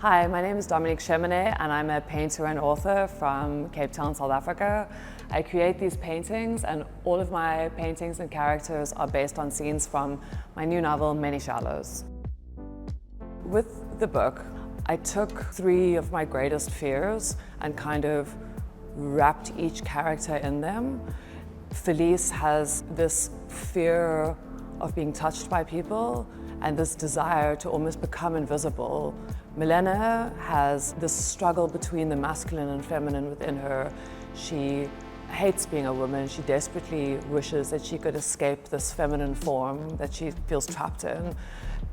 Hi, my name is Dominique Cheminais and I'm a painter and author from Cape Town, South Africa. I create these paintings and all of my paintings and characters are based on scenes from my new novel, Many Shallows. With the book, I took 3 of my greatest fears and kind of wrapped each character in them. Felice has this fear of being touched by people and this desire to almost become invisible. Milena has this struggle between the masculine and feminine within her. She hates being a woman. She desperately wishes that she could escape this feminine form that she feels trapped in.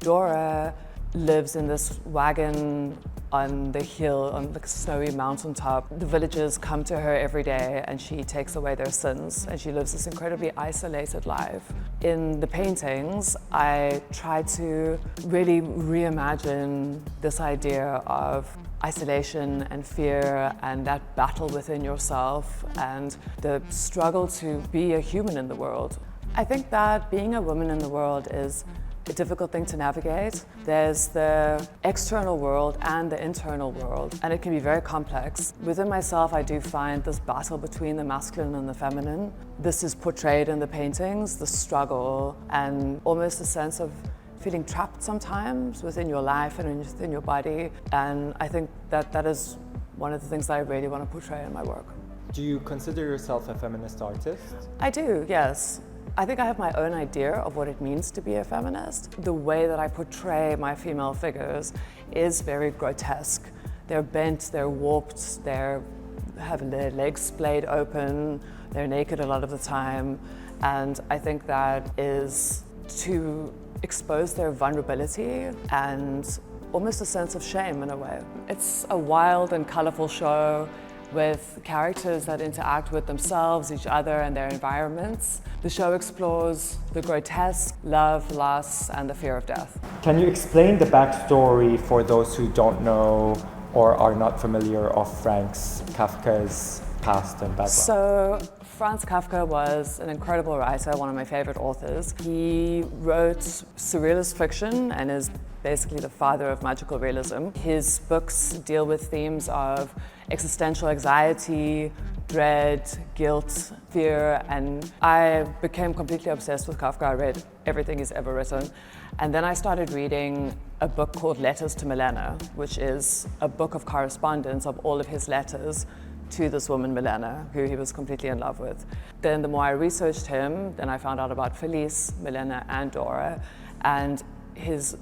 Dora lives in this wagon on the hill, on the snowy mountaintop. The villagers come to her every day and she takes away their sins and she lives this incredibly isolated life. In the paintings, I try to really reimagine this idea of isolation and fear and that battle within yourself and the struggle to be a human in the world. I think that being a woman in the world is a difficult thing to navigate. There's the external world and the internal world, and it can be very complex. Within myself, I do find this battle between the masculine and the feminine. This is portrayed in the paintings, the struggle, and almost a sense of feeling trapped sometimes within your life and within your body. And I think that is one of the things that I really want to portray in my work. Do you consider yourself a feminist artist? I do, yes. I think I have my own idea of what it means to be a feminist. The way that I portray my female figures is very grotesque. They're bent, they're warped, they have their legs splayed open, they're naked a lot of the time. And I think that is to expose their vulnerability and almost a sense of shame in a way. It's a wild and colorful show with characters that interact with themselves, each other, and their environments. The show explores the grotesque, love, loss, and the fear of death. Can you explain the backstory for those who don't know or are not familiar of Franz Kafka's past and background? So, Franz Kafka was an incredible writer, one of my favorite authors. He wrote surrealist fiction and is basically the father of magical realism. His books deal with themes of existential anxiety, dread, guilt, fear, and I became completely obsessed with Kafka. I read everything he's ever written. And then I started reading a book called Letters to Milena, which is a book of correspondence of all of his letters to this woman, Milena, who he was completely in love with. Then the more I researched him, then I found out about Felice, Milena, and Dora, and his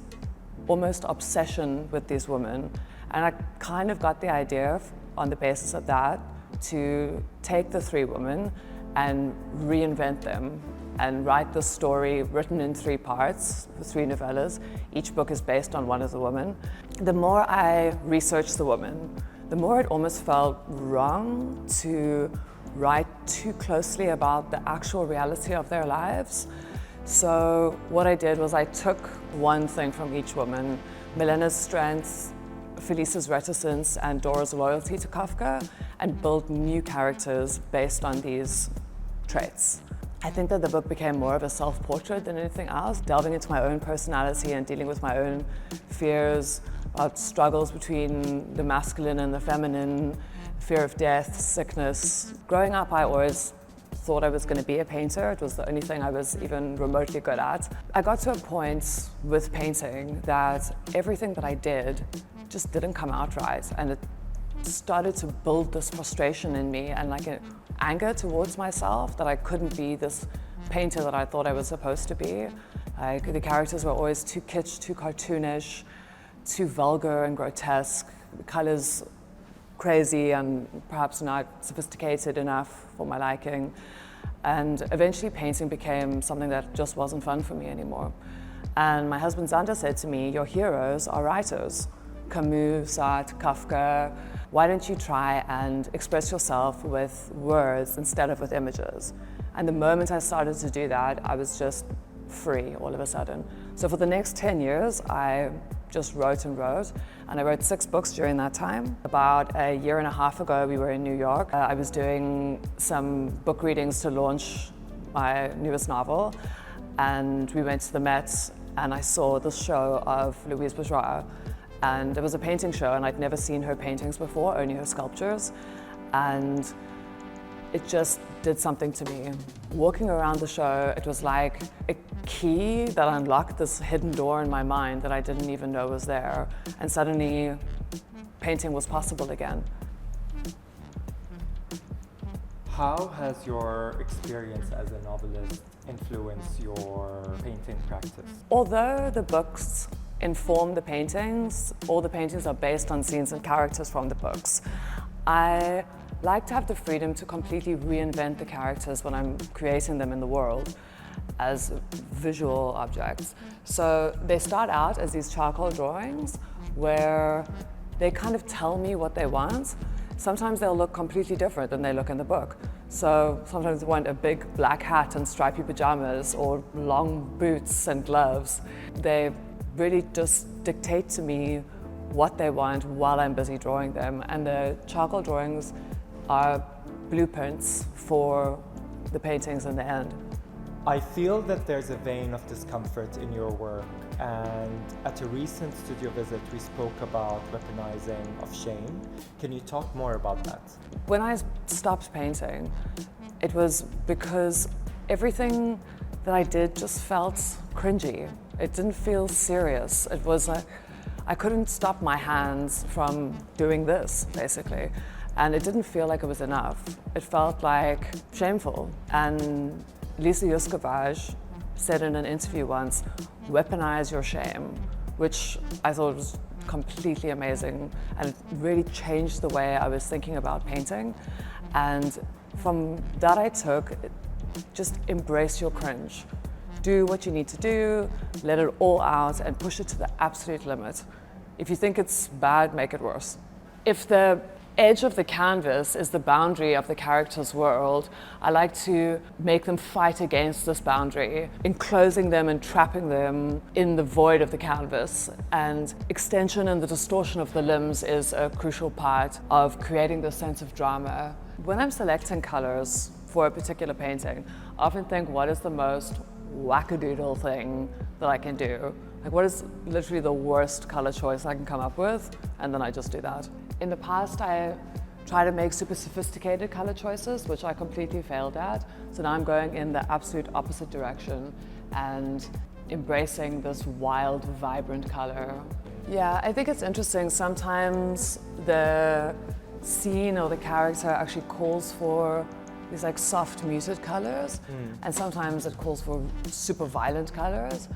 almost obsession with these women. And I kind of got the idea on the basis of that to take the 3 women and reinvent them and write the story written in 3 parts, 3 novellas. Each book is based on one of the women. The more I researched the women, the more it almost felt wrong to write too closely about the actual reality of their lives. So what I did was I took one thing from each woman, Milena's strengths, Felice's reticence, and Dora's loyalty to Kafka, and built new characters based on these traits. I think that the book became more of a self-portrait than anything else, delving into my own personality and dealing with my own fears, about struggles between the masculine and the feminine, fear of death, sickness. Growing up, I always thought I was going to be a painter. It was the only thing I was even remotely good at. I got to a point with painting that everything that I did just didn't come out right, and it started to build this frustration in me and like an anger towards myself that I couldn't be this painter that I thought I was supposed to be. Like, the characters were always too kitsch, too cartoonish, too vulgar and grotesque, the colors crazy and perhaps not sophisticated enough for my liking. And eventually painting became something that just wasn't fun for me anymore. And my husband Zander said to me, your heroes are writers. Camus, Sartre, Kafka. Why don't you try and express yourself with words instead of with images? And the moment I started to do that, I was just free all of a sudden. So for the next 10 years, I just wrote and wrote, and I wrote 6 books during that time. About a year and a half ago, we were in New York. I was doing some book readings to launch my newest novel, and we went to the Met, and I saw the show of Louise Bourgeois, And it was a painting show, and I'd never seen her paintings before, only her sculptures. And it just did something to me. Walking around the show, it was like a key that unlocked this hidden door in my mind that I didn't even know was there. And suddenly, painting was possible again. How has your experience as a novelist influenced your painting practice? Although the books inform the paintings, all the paintings are based on scenes and characters from the books. I like to have the freedom to completely reinvent the characters when I'm creating them in the world as visual objects. So they start out as these charcoal drawings where they kind of tell me what they want. Sometimes they'll look completely different than they look in the book. So sometimes they want a big black hat and stripy pajamas or long boots and gloves. They really just dictate to me what they want while I'm busy drawing them. And the charcoal drawings are blueprints for the paintings in the end. I feel that there's a vein of discomfort in your work, and at a recent studio visit we spoke about weaponizing of shame. Can you talk more about that? When I stopped painting, it was because everything that I did just felt cringy. It didn't feel serious. It was like I couldn't stop my hands from doing this, basically. And it didn't feel like it was enough. It felt like shameful. And Lisa Yuskovaj said in an interview once, "Weaponize your shame," which I thought was completely amazing, and it really changed the way I was thinking about painting. And from that I took, just embrace your cringe. Do what you need to do, let it all out, and push it to the absolute limit. If you think it's bad, make it worse. If the edge of the canvas is the boundary of the character's world, I like to make them fight against this boundary, enclosing them and trapping them in the void of the canvas. And extension and the distortion of the limbs is a crucial part of creating this sense of drama. When I'm selecting colors for a particular painting, I often think, what is the most wackadoodle thing that I can do? Like, what is literally the worst color choice I can come up with? And then I just do that. In the past, I tried to make super sophisticated color choices, which I completely failed at. So now I'm going in the absolute opposite direction and embracing this wild, vibrant color. Yeah, I think it's interesting. Sometimes the scene or the character actually calls for these like soft, muted colors, and sometimes it calls for super violent colors.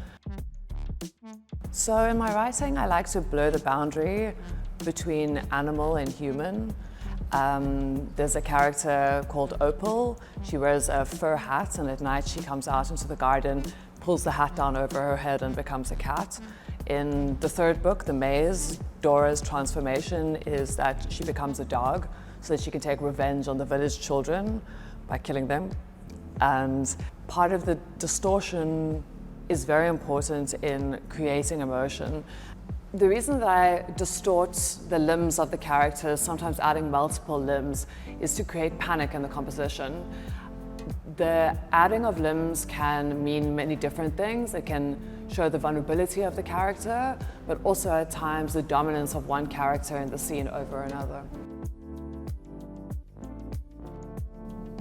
So in my writing, I like to blur the boundary between animal and human. There's a character called Opal. She wears a fur hat, and at night she comes out into the garden, pulls the hat down over her head and becomes a cat. In the third book, The Maze, Dora's transformation is that she becomes a dog so that she can take revenge on the village children by killing them. And part of the distortion is very important in creating emotion. The reason that I distort the limbs of the characters, sometimes adding multiple limbs, is to create panic in the composition. The adding of limbs can mean many different things. It can show the vulnerability of the character, but also at times the dominance of one character in the scene over another.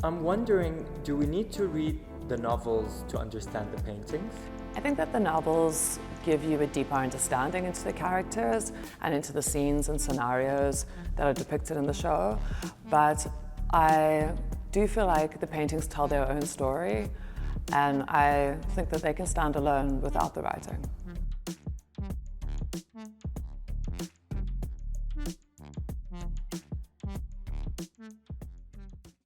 I'm wondering, do we need to read the novels to understand the paintings? I think that the novels give you a deeper understanding into the characters and into the scenes and scenarios that are depicted in the show, but I do feel like the paintings tell their own story, and I think that they can stand alone without the writing.